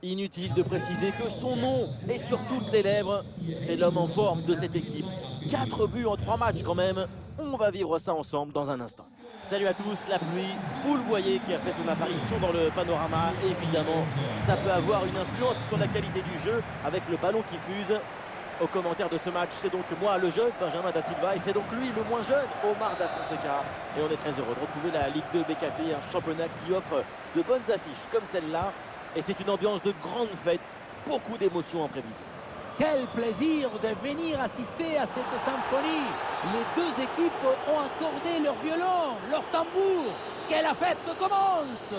Inutile de préciser que son nom est sur toutes les lèvres. C'est l'homme en forme de cette équipe. 4 buts en 3 matchs quand même. On va vivre ça ensemble dans un instant. Salut à tous, la pluie, vous le voyez, qui a fait son apparition dans le panorama. Évidemment, ça peut avoir une influence sur la qualité du jeu avec le ballon qui fuse. Au commentaire de ce match, c'est donc moi, le jeune Benjamin Da Silva, et c'est donc lui, le moins jeune, Omar Da Fonseca. Et on est très heureux de retrouver la Ligue 2 BKT, un championnat qui offre de bonnes affiches comme celle-là. Et c'est une ambiance de grande fête, beaucoup d'émotions en prévision. Quel plaisir de venir assister à cette symphonie. Les deux équipes ont accordé leur violon, leur tambour. Que la fête commence!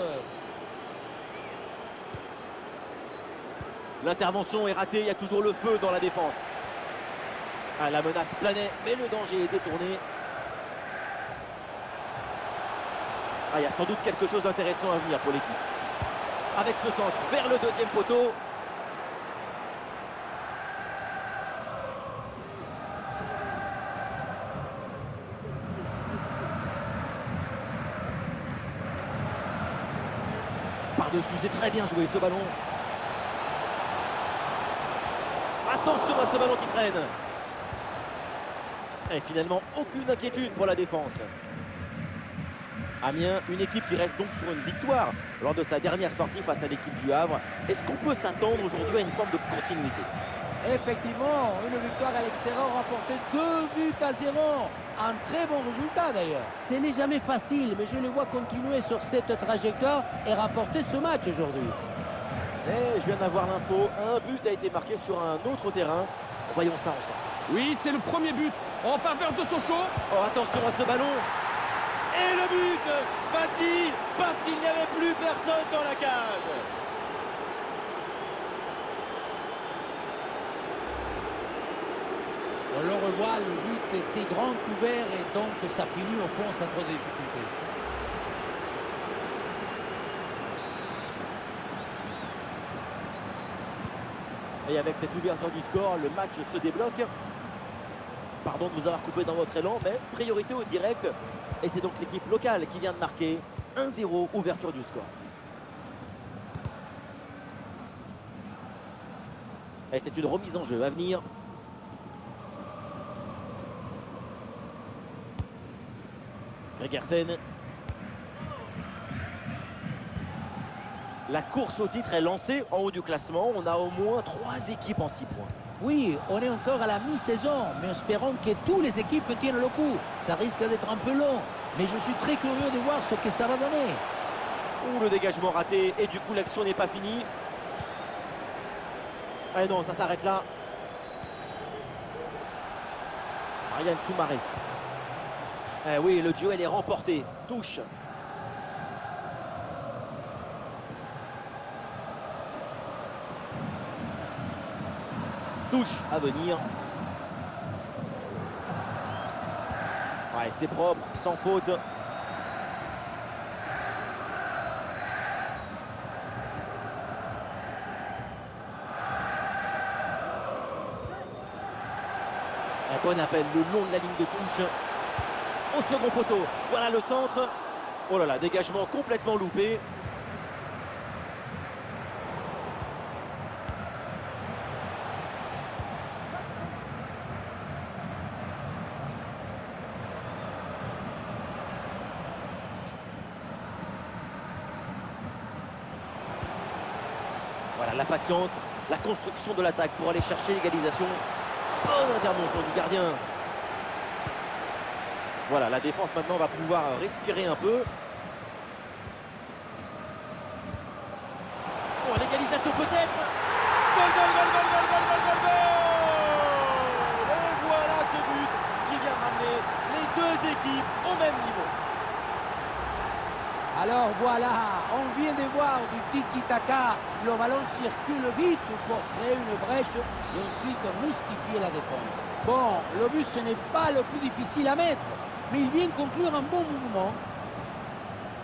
L'intervention est ratée, il y a toujours le feu dans la défense. Ah, la menace planait, mais le danger est détourné. Ah, il y a sans doute quelque chose d'intéressant à venir pour l'équipe. Avec ce centre vers le deuxième poteau. Par-dessus, c'est très bien joué ce ballon. Attention à ce ballon qui traîne. Et finalement, aucune inquiétude pour la défense. Amiens, une équipe qui reste donc sur une victoire lors de sa dernière sortie face à l'équipe du Havre. Est-ce qu'on peut s'attendre aujourd'hui à une forme de continuité? Effectivement, une victoire à l'extérieur remportée 2-0. Un très bon résultat d'ailleurs. Ce n'est jamais facile, mais je les vois continuer sur cette trajectoire et rapporter ce match aujourd'hui. Et je viens d'avoir l'info, un but a été marqué sur un autre terrain. Voyons ça ensemble. Oui, c'est le premier but en faveur de Sochaux. Oh, attention à ce ballon. Et le but facile, parce qu'il n'y avait plus personne dans la cage. On le revoit, le but était grand ouvert et donc ça finit au fond sans trop de difficultés. Et avec cette ouverture du score, le match se débloque. Pardon de vous avoir coupé dans votre élan, mais priorité au direct. Et c'est donc l'équipe locale qui vient de marquer 1-0, ouverture du score. Et c'est une remise en jeu à venir. Gregersen. La course au titre est lancée en haut du classement. On a au moins 3 équipes en 6 points. Oui, on est encore à la mi-saison, mais espérons que toutes les équipes tiennent le coup. Ça risque d'être un peu long, mais je suis très curieux de voir ce que ça va donner. Ouh, le dégagement raté, et du coup l'action n'est pas finie. Ah non, ça s'arrête là. Marianne Soumaré. Eh oui, le duel est remporté. Touche. Touche à venir. Ouais, c'est propre, sans faute. Un bon appel le long de la ligne de touche. Au second poteau, voilà le centre. Oh là là, dégagement complètement loupé. Voilà la patience, la construction de l'attaque pour aller chercher l'égalisation. Bonne intervention du gardien. Voilà, la défense maintenant va pouvoir respirer un peu. Oh, l'égalisation peut-être. Goal, goal, goal, goal, goal, goal, goal, goal, goal. Et voilà ce but qui vient ramener les deux équipes au même niveau. Alors voilà, on vient de voir du tiki-taka. Le ballon circule vite pour créer une brèche et ensuite mystifier la défense. Bon, le but ce n'est pas le plus difficile à mettre, mais il vient conclure un bon mouvement.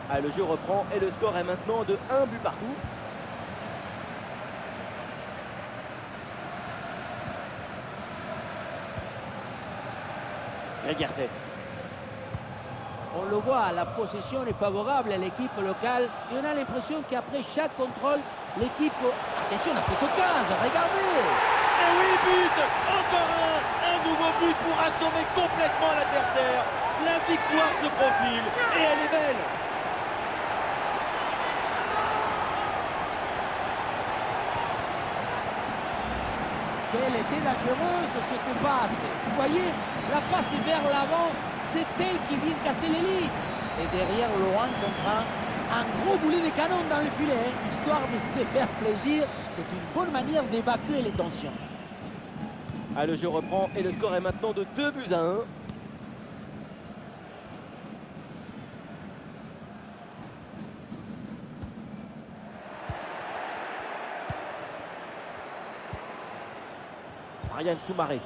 Ah, le jeu reprend et le score est maintenant de 1 but partout. Gregersen. On le voit, la possession est favorable à l'équipe locale et on a l'impression qu'après chaque contrôle, l'équipe... Attention à cette occasion, regardez. Et oui, but! Encore un nouveau but pour assommer complètement l'adversaire. La victoire se profile et elle est belle. Quelle était dangereuse cette passe. Vous voyez, la passe vers l'avant, c'est elle qui vient casser les lignes. Et derrière, Laurent comprend un gros boulet de canon dans le filet, hein, histoire de se faire plaisir. C'est une bonne manière d'évacuer les tensions. Ah, le jeu reprend et le score est maintenant de 2-1. Ryan Soumaré.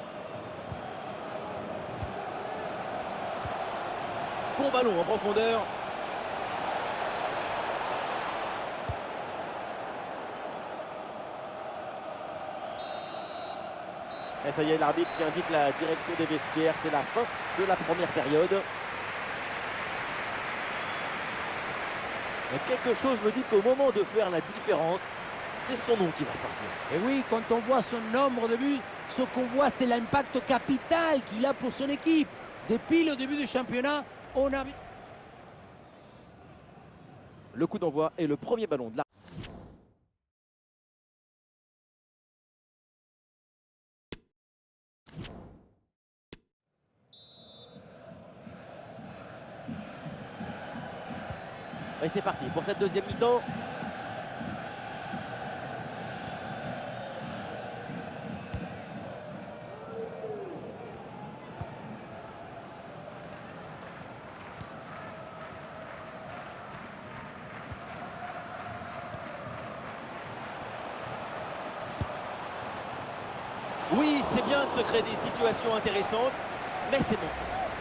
Bon ballon en profondeur. Et ça y est, l'arbitre qui indique la direction des vestiaires. C'est la fin de la première période. Et quelque chose me dit qu'au moment de faire la différence, c'est son nom qui va sortir. Et oui, quand on voit son nombre de buts, ce qu'on voit, c'est l'impact capital qu'il a pour son équipe. Depuis le début du championnat, on a... Le coup d'envoi et le premier ballon de la... Et c'est parti pour cette deuxième mi-temps. Oui, c'est bien de se créer des situations intéressantes, mais c'est bon.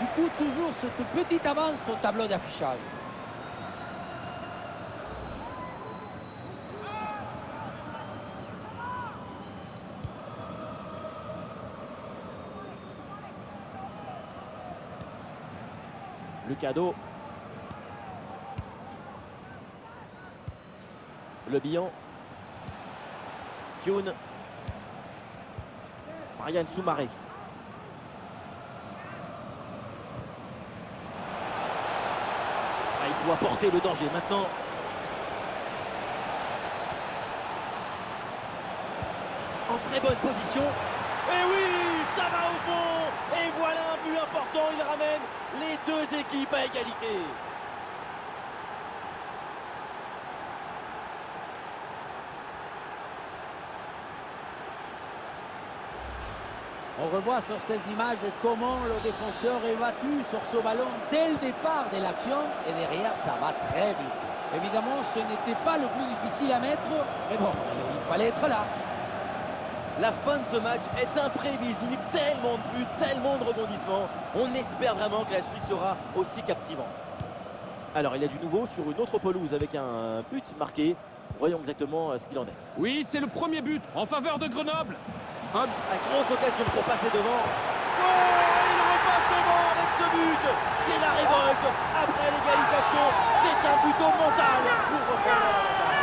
Du coup, toujours cette petite avance au tableau d'affichage. Le cadeau. Le Bihan. Thioune. Ryan Soumaré. Ah, il faut apporter le danger maintenant. En très bonne position. Et oui, ça va au fond. Et voilà un but important. Il ramène les deux équipes à égalité. On revoit sur ces images comment le défenseur est battu sur ce ballon dès le départ de l'action et derrière ça va très vite. Évidemment ce n'était pas le plus difficile à mettre, mais bon, il fallait être là. La fin de ce match est imprévisible, tellement de buts, tellement de rebondissements. On espère vraiment que la suite sera aussi captivante. Alors il y a du nouveau sur une autre pelouse avec un but marqué. Voyons exactement ce qu'il en est. Oui, c'est le premier but en faveur de Grenoble. Une grosse occasion pour passer devant. Oh, il repasse devant avec ce but. C'est la révolte. Après l'égalisation, c'est un but au mental pour reprendre l'avantage.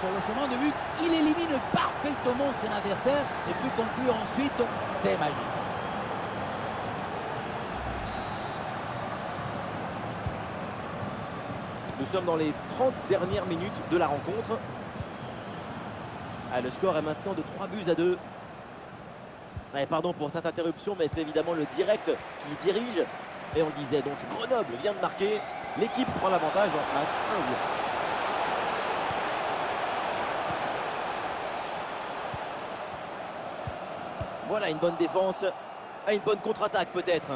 Sur le chemin de but, il élimine parfaitement son adversaire et peut conclure ensuite, c'est magique. Nous sommes dans les 30 dernières minutes de la rencontre. Ah, le score est maintenant de 3-2. Ouais, pardon pour cette interruption, mais c'est évidemment le direct qui dirige. Et on le disait, donc Grenoble vient de marquer. L'équipe prend l'avantage dans ce match 1-0. Voilà une bonne défense. Ah, une bonne contre-attaque peut-être.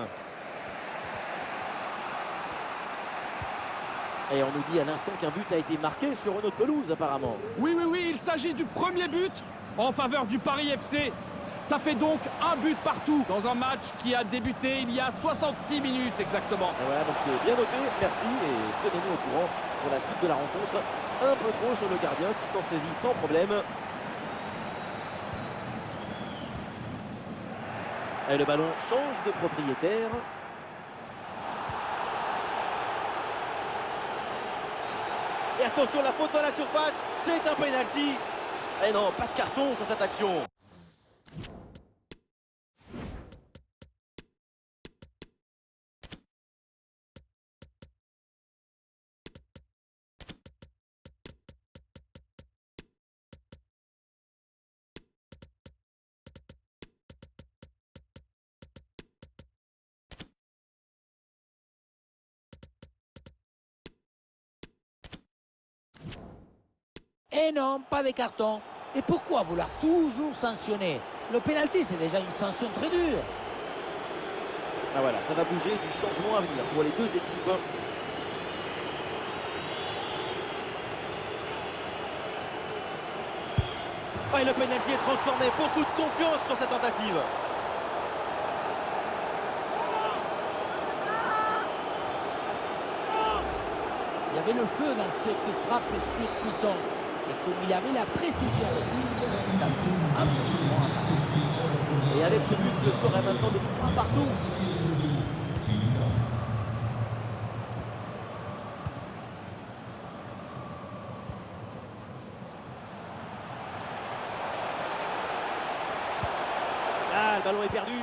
Et on nous dit à l'instant qu'un but a été marqué sur une autre pelouse apparemment. Oui, il s'agit du premier but en faveur du Paris FC. Ça fait donc un but partout dans un match qui a débuté il y a 66 minutes exactement. Et voilà, donc c'est bien noté, merci et tenez-nous au courant pour la suite de la rencontre. Un peu trop sur le gardien qui s'en saisit sans problème. Et le ballon change de propriétaire. Et attention, la faute dans la surface, c'est un penalty. Et non, pas de carton sur cette action. Et non, pas de carton. Et pourquoi vouloir toujours sanctionner? Le pénalty, c'est déjà une sanction très dure. Ah voilà, ça va bouger, du changement à venir pour les deux équipes. Ah, et le penalty est transformé, beaucoup de confiance sur cette tentative. Il y avait le feu dans cette frappe sur Cuisson. Et comme il avait la précision aussi, c'est absolument imparable. Et avec ce but, le score est maintenant de 3 partout. Ah, le ballon est perdu.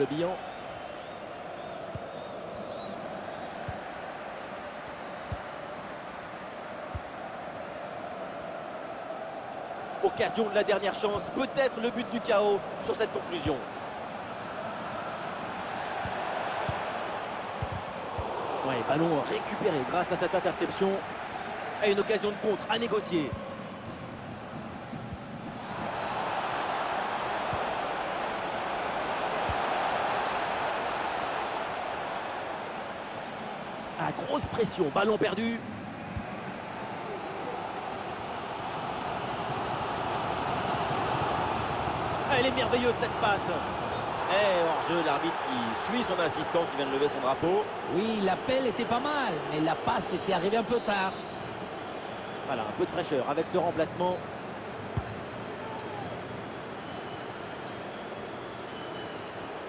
Le bilan. Occasion de la dernière chance, peut-être le but du chaos sur cette conclusion. Ouais, ballon récupéré grâce à cette interception. Et une occasion de contre à négocier. Ah, grosse pression, ballon perdu. Ah, elle est merveilleuse cette passe. Et hors-jeu, l'arbitre qui suit son assistant qui vient de lever son drapeau. Oui, l'appel était pas mal, mais la passe était arrivée un peu tard. Voilà, un peu de fraîcheur avec ce remplacement.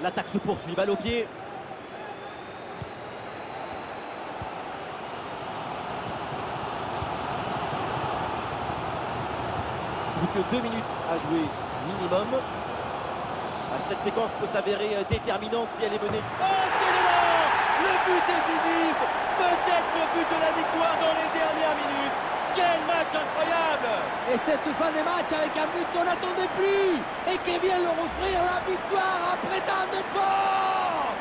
L'attaque se poursuit, balle au pied. Plus que 2 minutes à jouer minimum. Cette séquence peut s'avérer déterminante si elle est menée. Oh, c'est l'élan! Le but décisif! Peut-être le but de la victoire dans les dernières minutes. Quel match incroyable! Et cette fin de match avec un but qu'on n'attendait plus et qui vient leur offrir la victoire après tant d'efforts.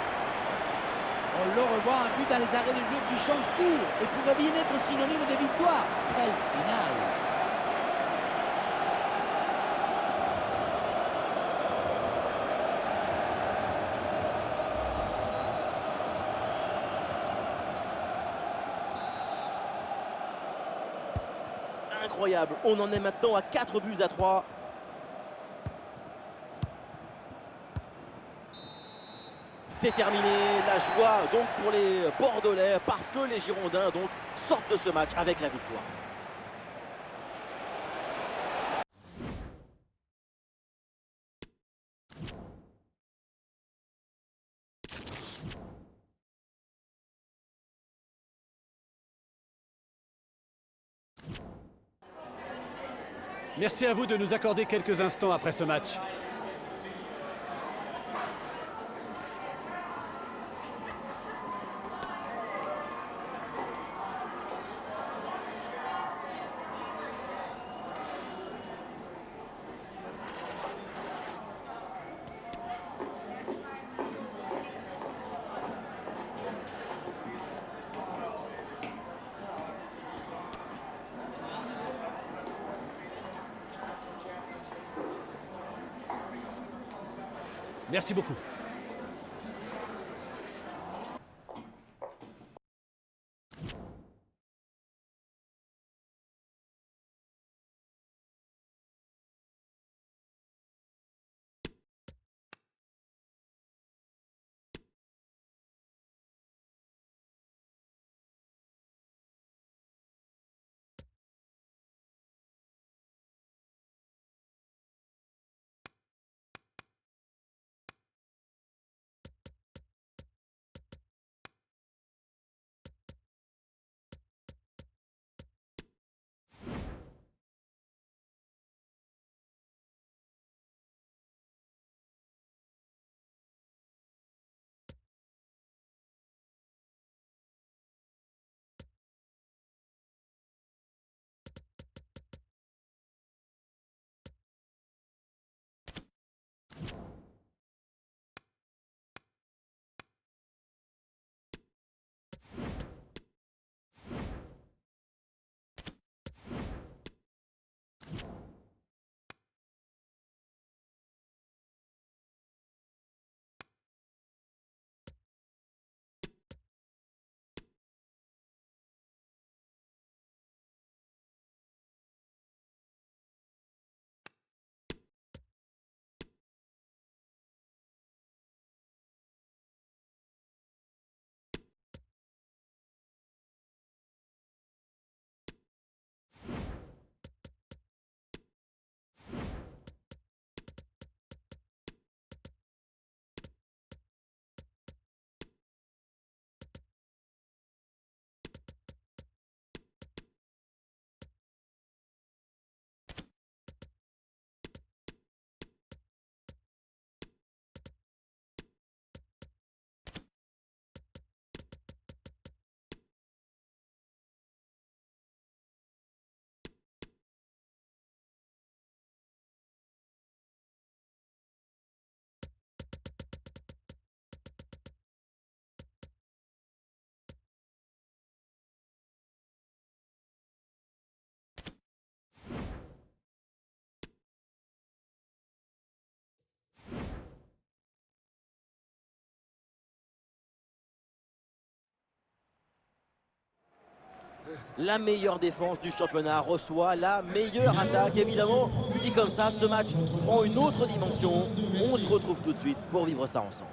On le revoit, un but dans les arrêts de jeu qui change tout et pourrait bien être synonyme de victoire. Quelle finale! Incroyable, on en est maintenant à 4 buts à 3. C'est terminé, la joie donc pour les Bordelais parce que les Girondins donc sortent de ce match avec la victoire. Merci à vous de nous accorder quelques instants après ce match. Merci beaucoup. La meilleure défense du championnat reçoit la meilleure attaque. Évidemment, dit comme ça, ce match prend une autre dimension. On se retrouve tout de suite pour vivre ça ensemble.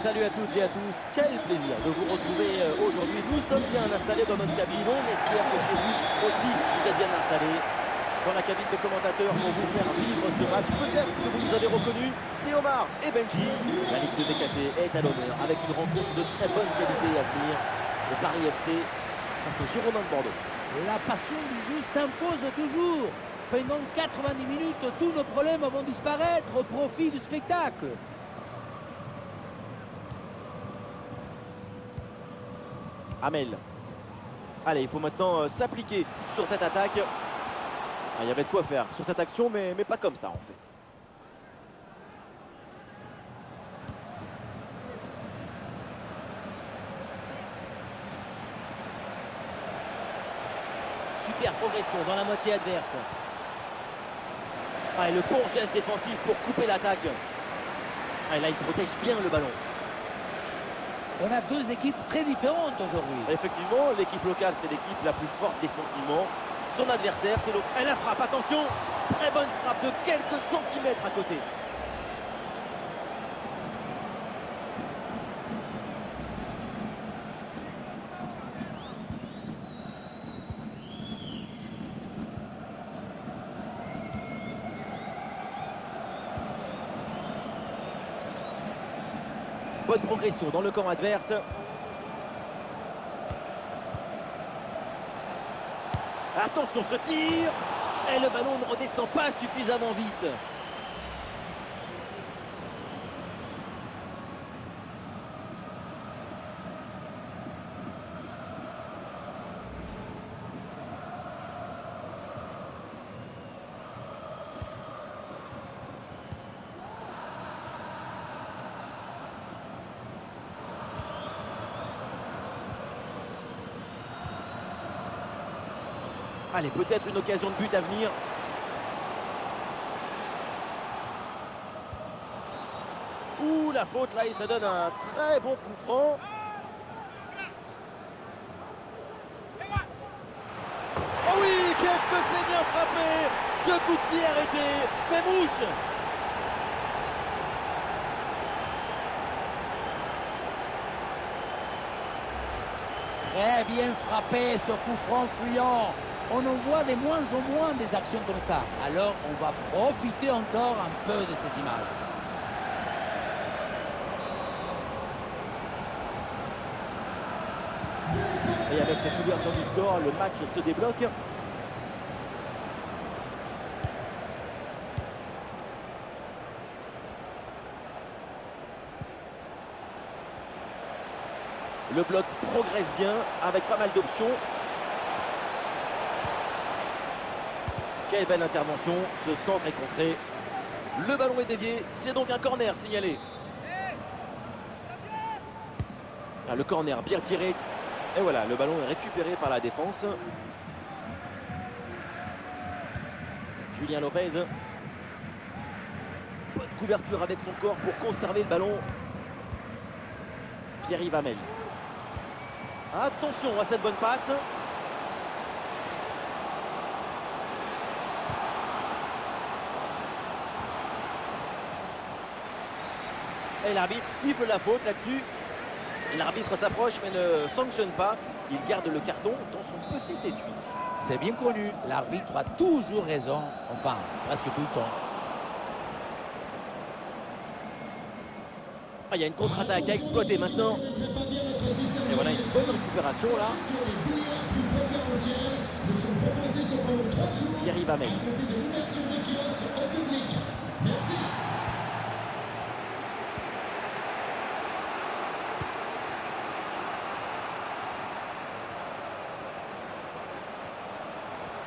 Salut à toutes et à tous, quel plaisir de vous retrouver aujourd'hui. Nous sommes bien installés dans notre cabine, on espère que chez vous aussi vous êtes bien installés dans la cabine de commentateurs pour vous faire vivre ce match. Peut-être que vous nous avez reconnus, c'est Omar et Benji. La Ligue de BKT est à l'honneur avec une rencontre de très bonne qualité à venir. Le Paris FC face au Girondins de Bordeaux. La passion du jeu s'impose toujours. Pendant 90 minutes, tous nos problèmes vont disparaître au profit du spectacle. Amel. Allez, il faut maintenant s'appliquer sur cette attaque. Il y avait de quoi faire sur cette action, mais pas comme ça en fait. Super progression dans la moitié adverse. Et le bon geste défensif pour couper l'attaque. Là, il protège bien le ballon. On a deux équipes très différentes aujourd'hui. Effectivement, l'équipe locale, c'est l'équipe la plus forte défensivement. Son adversaire, c'est l'autre. Elle la frappe, attention, très bonne frappe de quelques centimètres à côté. Bonne progression dans le camp adverse. Attention ce tir. Et le ballon ne redescend pas suffisamment vite. Allez, peut-être une occasion de but à venir. Ouh, la faute là, et ça donne un très bon coup franc. Oh oui, qu'est-ce que c'est bien frappé! Ce coup de pied arrêté fait mouche. Très bien frappé ce coup franc fuyant. On en voit de moins en moins des actions comme ça. Alors on va profiter encore un peu de ces images. Et avec cette ouverture du score, le match se débloque. Le bloc progresse bien avec pas mal d'options. Quelle belle intervention, ce centre est contré. Le ballon est dévié, c'est donc un corner signalé. Le corner bien tiré. Et voilà, le ballon est récupéré par la défense. Julien Lopez. Bonne couverture avec son corps pour conserver le ballon. Pierre-Yves Hamel. Attention à cette bonne passe. Et l'arbitre siffle la faute là-dessus. L'arbitre s'approche mais ne sanctionne pas. Il garde le carton dans son petit étui. C'est bien connu, l'arbitre a toujours raison, enfin presque tout le temps. Il y a une contre-attaque à exploiter maintenant. Et voilà une bonne récupération là. Pierre-Yves Hamel.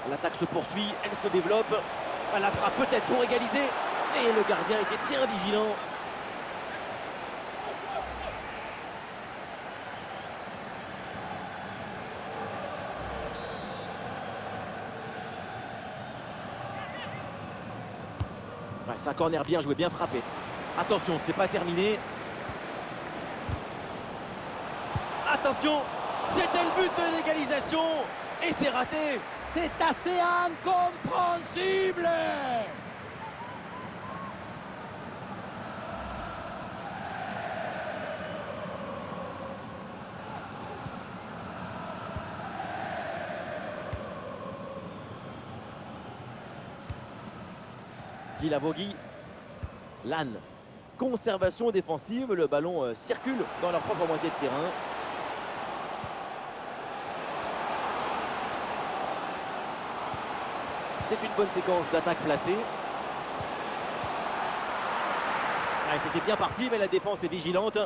L'attaque se poursuit, elle se développe. Elle la frappe peut-être pour égaliser. Et le gardien était bien vigilant. Ouais, c'est un corner bien joué, bien frappé. Attention, c'est pas terminé. Attention, c'était le but de l'égalisation et c'est raté. C'est assez incompréhensible. Guilavogui, Lannes. Conservation défensive, le ballon circule dans leur propre moitié de terrain. C'est une bonne séquence d'attaque placée. Ah, c'était bien parti, mais la défense est vigilante.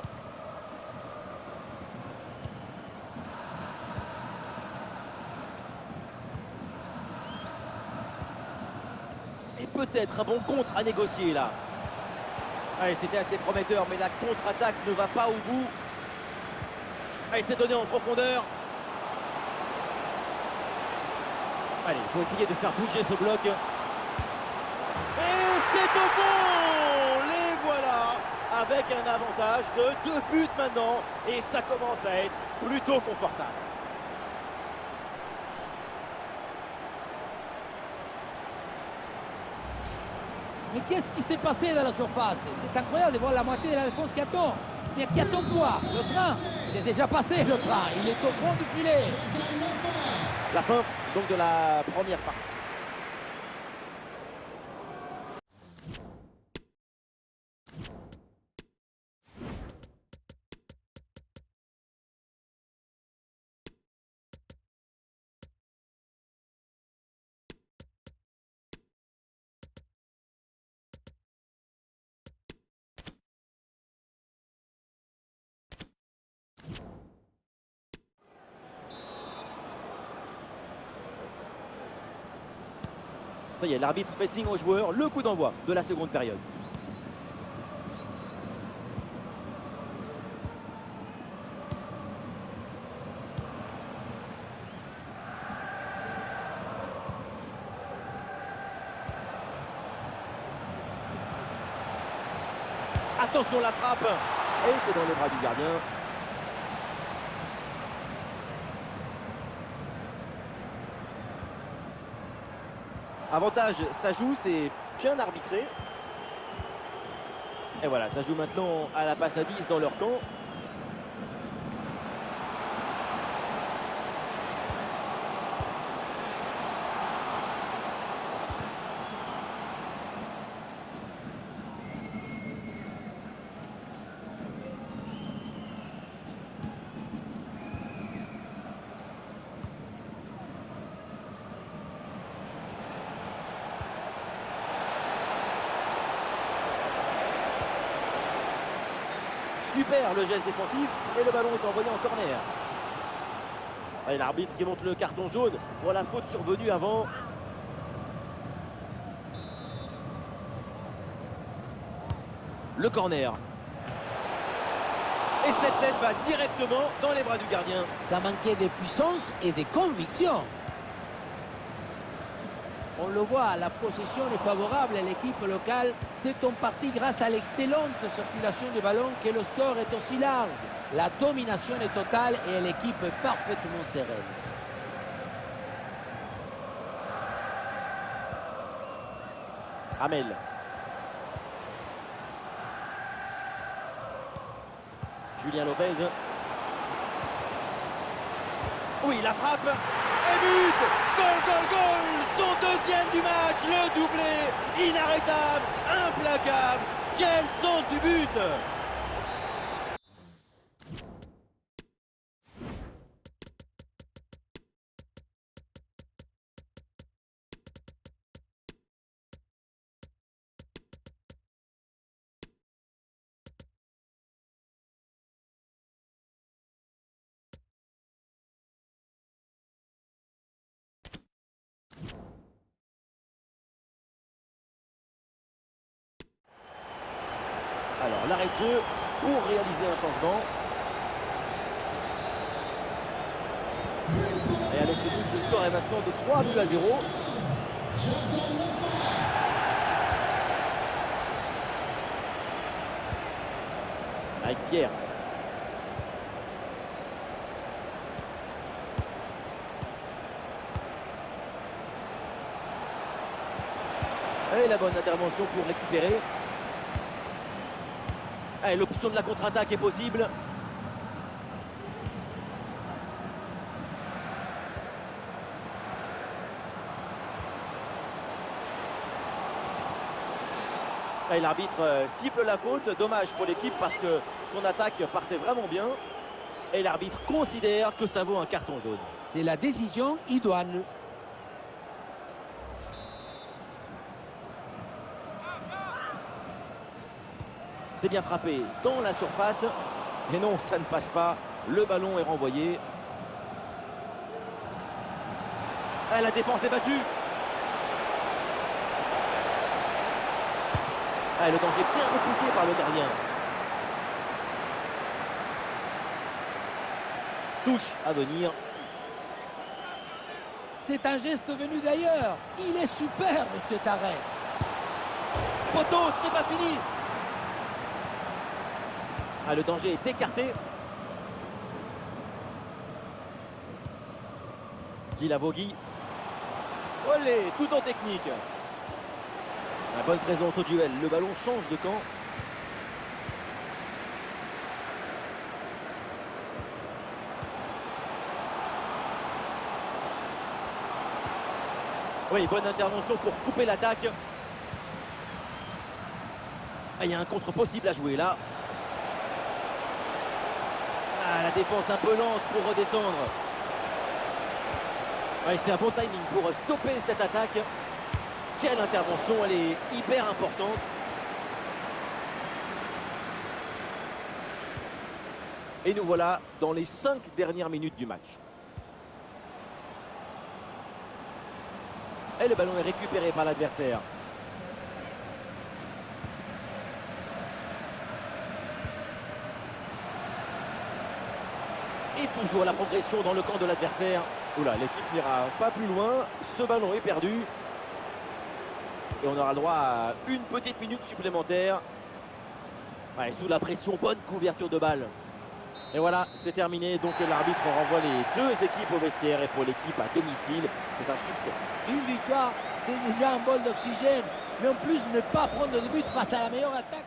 Et peut-être un bon contre à négocier là. Allez, c'était assez prometteur, mais la contre-attaque ne va pas au bout. Allez, c'est donné en profondeur. Allez, il faut essayer de faire bouger ce bloc. Et c'est au fond! Les voilà! Avec un avantage de 2 buts maintenant. Et ça commence à être plutôt confortable. Mais qu'est-ce qui s'est passé dans la surface? C'est incroyable de voir la moitié de la défense qui attend. Mais qui attend quoi? Le train? Il est déjà passé le train. Il est au fond du filet. La fin donc de la première partie. Ça y est, l'arbitre fait signe aux joueurs, le coup d'envoi de la seconde période. Attention la frappe. Et c'est dans les bras du gardien. Avantage, ça joue, c'est bien arbitré. Et voilà, ça joue maintenant à la passe à 10 dans leur camp. Super le geste défensif et le ballon est envoyé en corner. Et l'arbitre qui montre le carton jaune pour la faute survenue avant. Le corner. Et cette tête va directement dans les bras du gardien. Ça manquait de puissance et de conviction. On le voit, la possession est favorable à l'équipe locale. C'est en partie grâce à l'excellente circulation du ballon que le score est aussi large. La domination est totale et l'équipe est parfaitement sereine. Amel. Julien Lopez. Oui, la frappe. Et but! Goal, goal, goal! Son deuxième du match, le doublé, inarrêtable, implacable. Quel sens du but! Alors, l'arrêt de jeu pour réaliser un changement. Et avec ce but, le score est maintenant de 3 buts à 0. Avec Pierre. Et la bonne intervention pour récupérer. Et l'option de la contre-attaque est possible. Et l'arbitre siffle la faute. Dommage pour l'équipe parce que son attaque partait vraiment bien. Et l'arbitre considère que ça vaut un carton jaune. C'est la décision idoine. C'est bien frappé dans la surface. Et non, ça ne passe pas. Le ballon est renvoyé. Ah, la défense est battue. Ah, le danger bien repoussé par le gardien. Touche à venir. C'est un geste venu d'ailleurs. Il est superbe cet arrêt. Poteau, ce n'est pas fini. Ah, le danger est écarté. Guilavogui. Olé, tout en technique. La bonne présence au duel. Le ballon change de camp. Oui, bonne intervention pour couper l'attaque. Ah, il y a un contre possible à jouer là. Ah, la défense un peu lente pour redescendre. Ouais, c'est un bon timing pour stopper cette attaque. Quelle intervention, elle est hyper importante. Et nous voilà dans les 5 dernières minutes du match. Et le ballon est récupéré par l'adversaire. Et toujours la progression dans le camp de l'adversaire. Oula, l'équipe n'ira pas plus loin. Ce ballon est perdu. Et on aura le droit à une petite minute supplémentaire. Ouais, sous la pression, bonne couverture de balle. Et voilà, c'est terminé. Donc l'arbitre renvoie les deux équipes au vestiaire. Et pour l'équipe à domicile, c'est un succès. Une victoire, c'est déjà un bol d'oxygène. Mais en plus, ne pas prendre de but face à la meilleure attaque.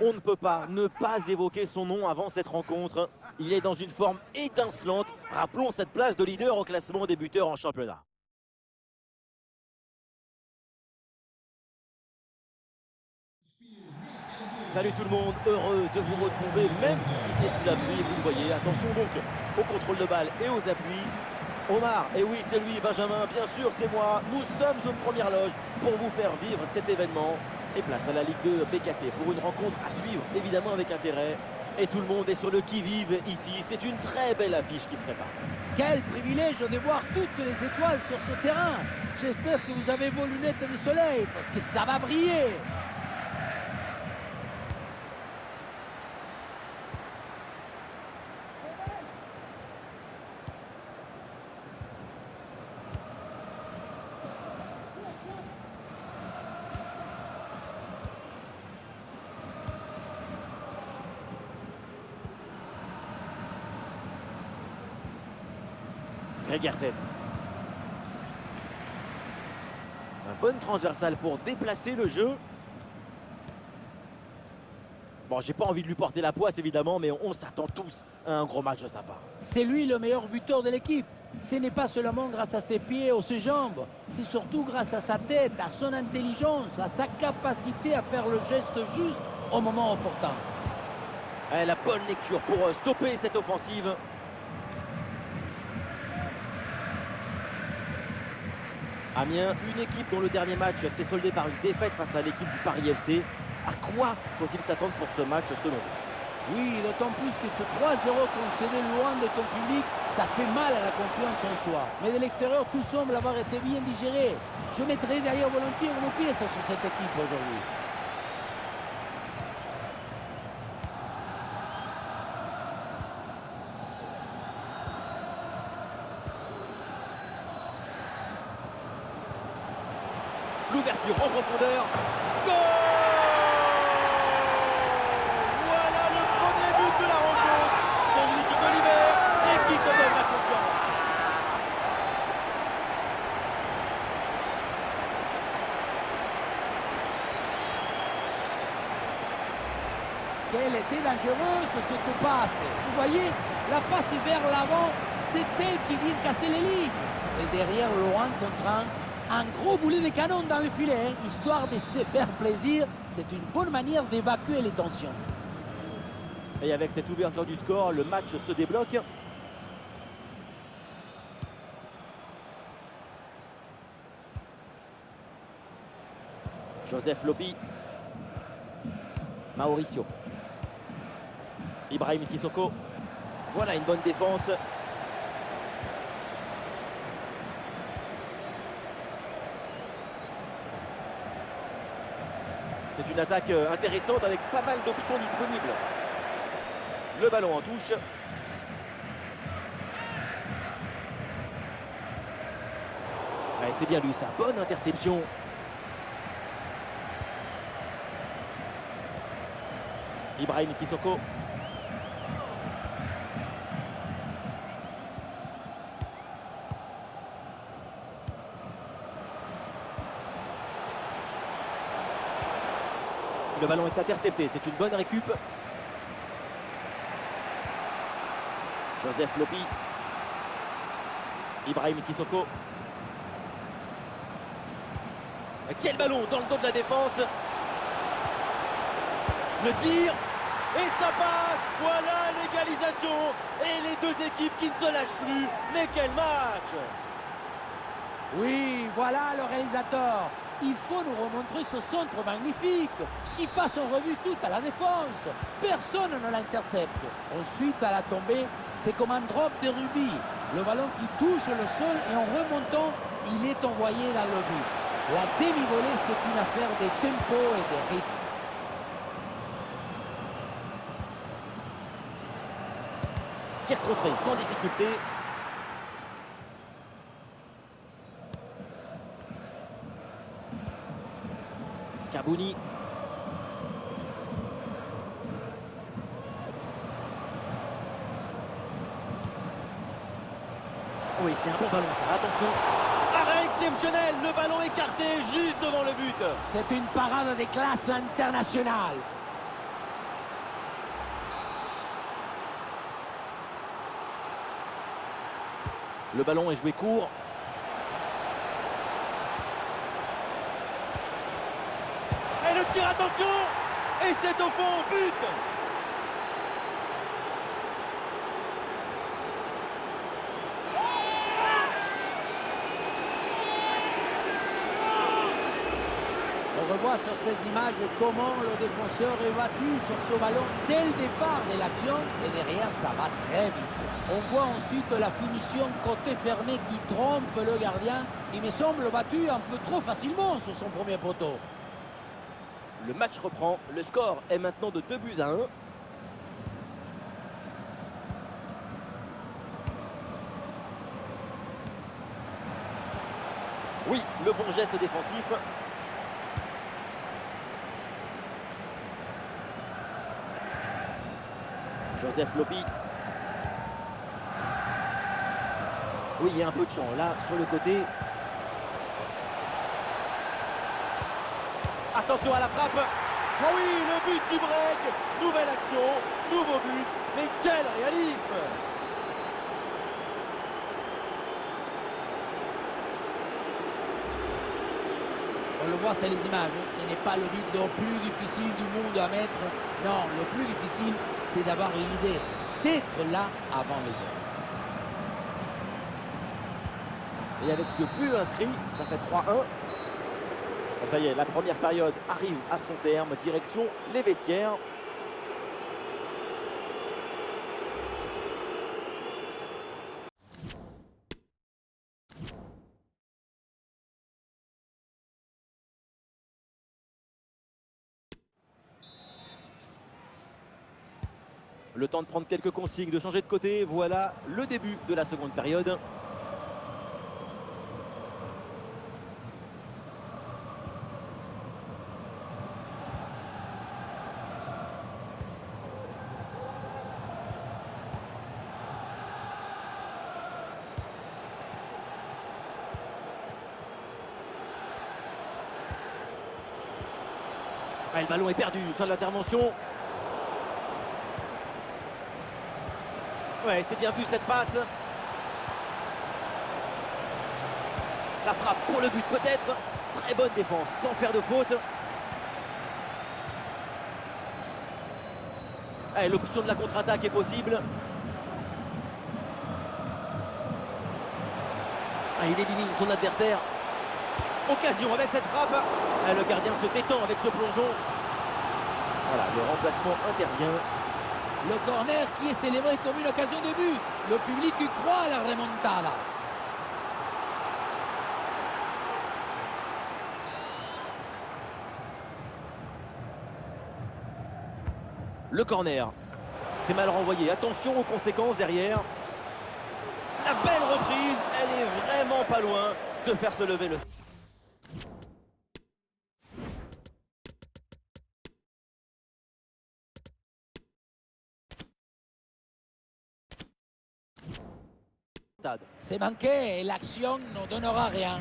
On ne peut pas ne pas évoquer son nom avant cette rencontre. Il est dans une forme étincelante. Rappelons cette place de leader au classement des buteurs en championnat. Salut tout le monde, heureux de vous retrouver, même si c'est sous la pluie, vous le voyez. Attention donc au contrôle de balle et aux appuis. Omar, et oui c'est lui, Benjamin, bien sûr c'est moi. Nous sommes aux premières loges pour vous faire vivre cet événement. Et place à la Ligue 2 BKT pour une rencontre à suivre, évidemment avec intérêt. Et tout le monde est sur le qui-vive ici. C'est une très belle affiche qui se prépare. Quel privilège de voir toutes les étoiles sur ce terrain. J'espère que vous avez vos lunettes de soleil parce que ça va briller. Gregersen. Un bon transversal pour déplacer le jeu. Bon, j'ai pas envie de lui porter la poisse évidemment, mais on s'attend tous à un gros match de sa part. C'est lui le meilleur buteur de l'équipe. Ce n'est pas seulement grâce à ses pieds ou ses jambes, c'est surtout grâce à sa tête, à son intelligence, à sa capacité à faire le geste juste au moment opportun. La bonne lecture pour stopper cette offensive. Amiens, une équipe dont le dernier match s'est soldé par une défaite face à l'équipe du Paris FC. À quoi faut-il s'attendre pour ce match selon vous? Oui, d'autant plus que ce 3-0 concédé loin de ton public, ça fait mal à la confiance en soi. Mais de l'extérieur, tout semble avoir été bien digéré. Je mettrai d'ailleurs volontiers une pièce sur cette équipe aujourd'hui. L'ouverture en profondeur. Goal! Voilà le premier but de la rencontre. Celui qui te libère et qui te donne la confiance. Quelle était dangereuse cette passe. Vous voyez, la passe vers l'avant, c'est elle qui vient casser les lignes. Et derrière, loin contre un gros boulet de canon dans le filet, histoire de se faire plaisir. C'est une bonne manière d'évacuer les tensions. Et avec cette ouverture du score, le match se débloque. Joseph Lopi. Mauricio. Ibrahim Sissoko. Voilà une bonne défense. C'est une attaque intéressante avec pas mal d'options disponibles. Le ballon en touche. Ouais, c'est bien lui, ça. Bonne interception. Ibrahim Sissoko. Le ballon est intercepté, c'est une bonne récup. Joseph Lopi. Ibrahim Sissoko. Quel ballon dans le dos de la défense. Le tir. Et ça passe. Voilà l'égalisation. Et les deux équipes qui ne se lâchent plus. Mais quel match! Oui, voilà le réalisateur. Il faut nous remontrer ce centre magnifique qui passe en revue toute à la défense. Personne ne l'intercepte. Ensuite, à la tombée, c'est comme un drop de rubis. Le ballon qui touche le sol et en remontant, il est envoyé dans le but. La demi-volée, c'est une affaire de tempo et de rythme. Tir contré sans difficulté. Kabouni. Oui, c'est un bon ballon ça, attention. Arrêt exceptionnel, le ballon écarté juste devant le but. C'est une parade de classe internationale. Le ballon est joué court. Et le tir, attention! Et c'est au fond, but! On revoit sur ces images comment le défenseur est battu sur ce ballon dès le départ de l'action et derrière ça va très vite. On voit ensuite la finition côté fermé qui trompe le gardien qui me semble battu un peu trop facilement sur son premier poteau. Le match reprend, le score est maintenant de 2-1. Oui, le bon geste défensif. Joseph Lopi. Oui, il y a un peu de champ là, sur le côté. Attention à la frappe. Oh oui, le but du break. Nouvelle action, nouveau but. Mais quel réalisme! On le voit, c'est les images. Ce n'est pas le but le plus difficile du monde à mettre. Non, le plus difficile, c'est d'avoir l'idée d'être là avant les heures. Et avec ce but inscrit, ça fait 3-1. Ça y est, la première période arrive à son terme. Direction les vestiaires. Le temps de prendre quelques consignes, de changer de côté. Voilà le début de la seconde période. Ah, le ballon est perdu, sans l'intervention. Ouais, c'est bien vu cette passe. La frappe pour le but peut-être. Très bonne défense, sans faire de faute. Allez, l'option de la contre-attaque est possible. Ah, il élimine son adversaire. Occasion avec cette frappe. Ah, le gardien se détend avec ce plongeon. Voilà, le remplacement intervient. Le corner qui est célébré comme une occasion de but. Le public y croit à la remontada. Le corner. C'est mal renvoyé. Attention aux conséquences derrière. La belle reprise. Elle est vraiment pas loin de faire se lever le... C'est manqué et l'action ne donnera rien.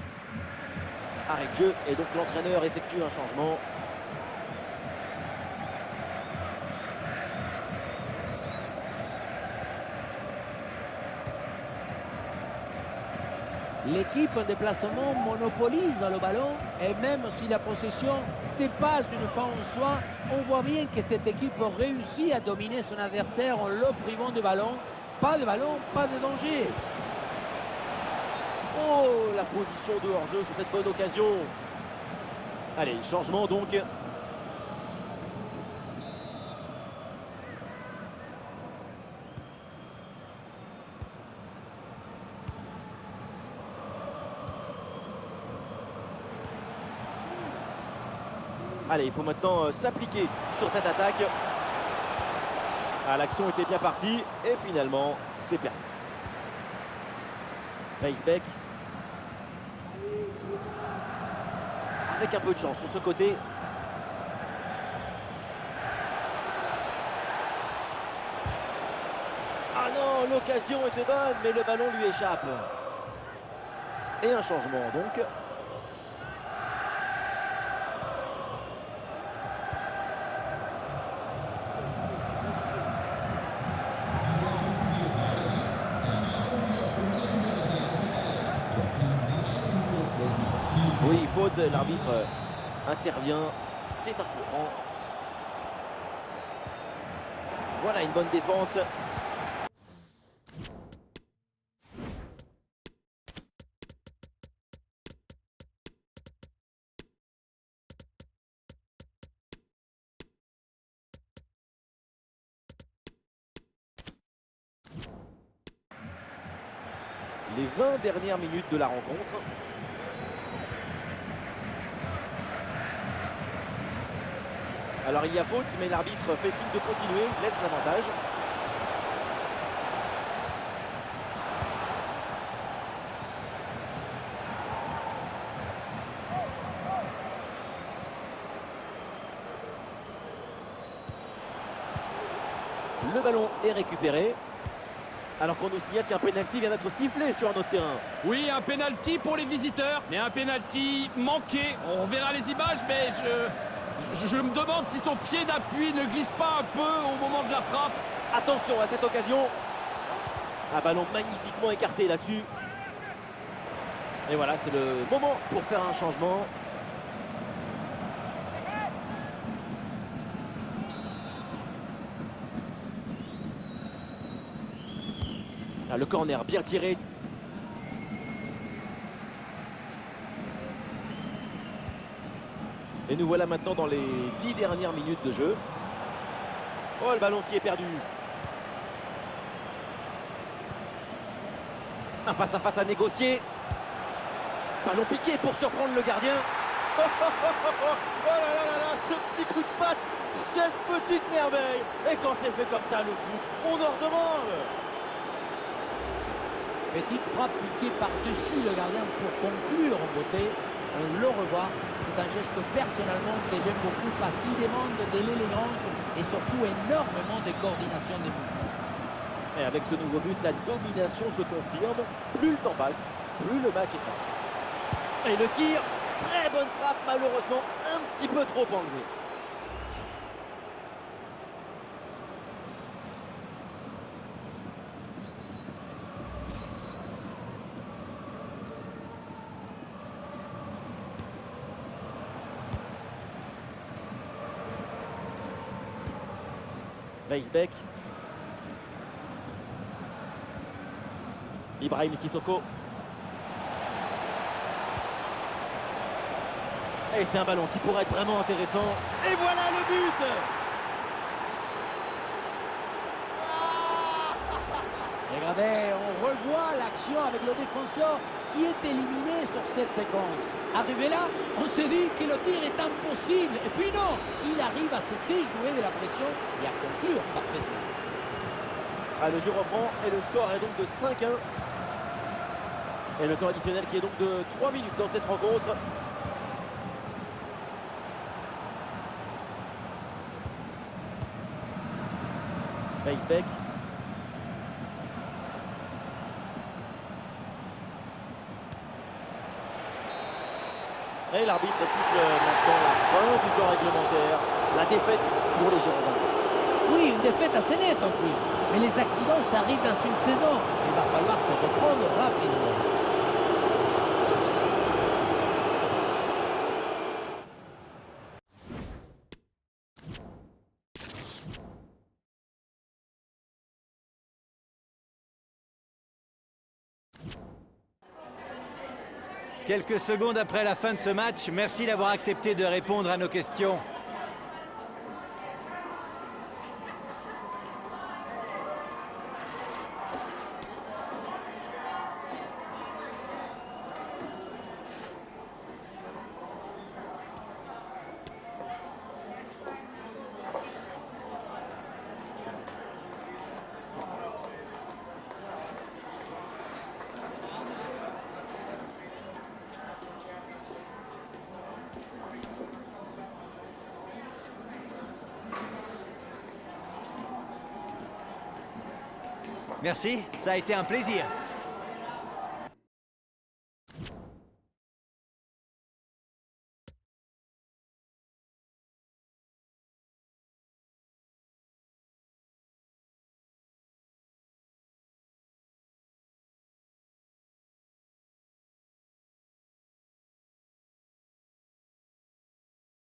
Arrêt de jeu et donc l'entraîneur effectue un changement. L'équipe en déplacement monopolise le ballon et même si la possession c'est pas une fin en soi, on voit bien que cette équipe réussit à dominer son adversaire en le privant de ballon. Pas de ballon, pas de danger. Oh, la position de hors-jeu sur cette bonne occasion. Allez, changement donc. Allez, il faut maintenant s'appliquer sur cette attaque. Ah, l'action était bien partie et finalement, c'est perdu. Weisbeck. Avec un peu de chance sur ce côté. Ah non, l'occasion était bonne, mais le ballon lui échappe. Et un changement donc. Oui, faute, l'arbitre intervient, c'est un coup franc. Voilà une bonne défense. Les 20 dernières minutes de la rencontre. Alors il y a faute, mais l'arbitre fait signe de continuer, laisse l'avantage. Le ballon est récupéré. Alors qu'on nous signale qu'un pénalty vient d'être sifflé sur un autre terrain. Oui, un pénalty pour les visiteurs, mais un pénalty manqué. On verra les images, mais je me demande si son pied d'appui ne glisse pas un peu au moment de la frappe. Attention à cette occasion. Un ballon magnifiquement écarté là-dessus. Et voilà, c'est le moment pour faire un changement. Ah, le corner bien tiré. Et nous voilà maintenant dans les 10 dernières minutes de jeu. Oh, le ballon qui est perdu. Un face-à-face à négocier. Ballon piqué pour surprendre le gardien. Oh là là là là, ce petit coup de patte, cette petite merveille. Et quand c'est fait comme ça, le foot, on en redemande. Petite frappe piquée par-dessus le gardien pour conclure en beauté. On le revoit. C'est un geste personnellement que j'aime beaucoup parce qu'il demande de l'élégance et surtout énormément de coordination des mouvements. Et avec ce nouveau but, la domination se confirme. Plus le temps passe, plus le match est facile. Et le tir, très bonne frappe, malheureusement un petit peu trop enlevé. Weisbeck. Ibrahim Sissoko. Et c'est un ballon qui pourrait être vraiment intéressant. Et voilà le but! Regardez, on revoit l'action avec le défenseur qui est éliminé sur cette séquence. Arrivé là, on se dit que le tir est impossible. Et puis non, il arrive à se déjouer de la pression et à conclure parfaitement. Ah, le jeu reprend et le score est donc de 5-1. Et le temps additionnel qui est donc de 3 minutes dans cette rencontre. Weisbeck. Et l'arbitre siffle maintenant la fin du temps réglementaire. La défaite pour les Girondins. Oui, une défaite assez nette en plus. Mais les accidents, ça arrive dans une saison. Il va falloir se reprendre rapidement. Quelques secondes après la fin de ce match, merci d'avoir accepté de répondre à nos questions. Merci, ça a été un plaisir.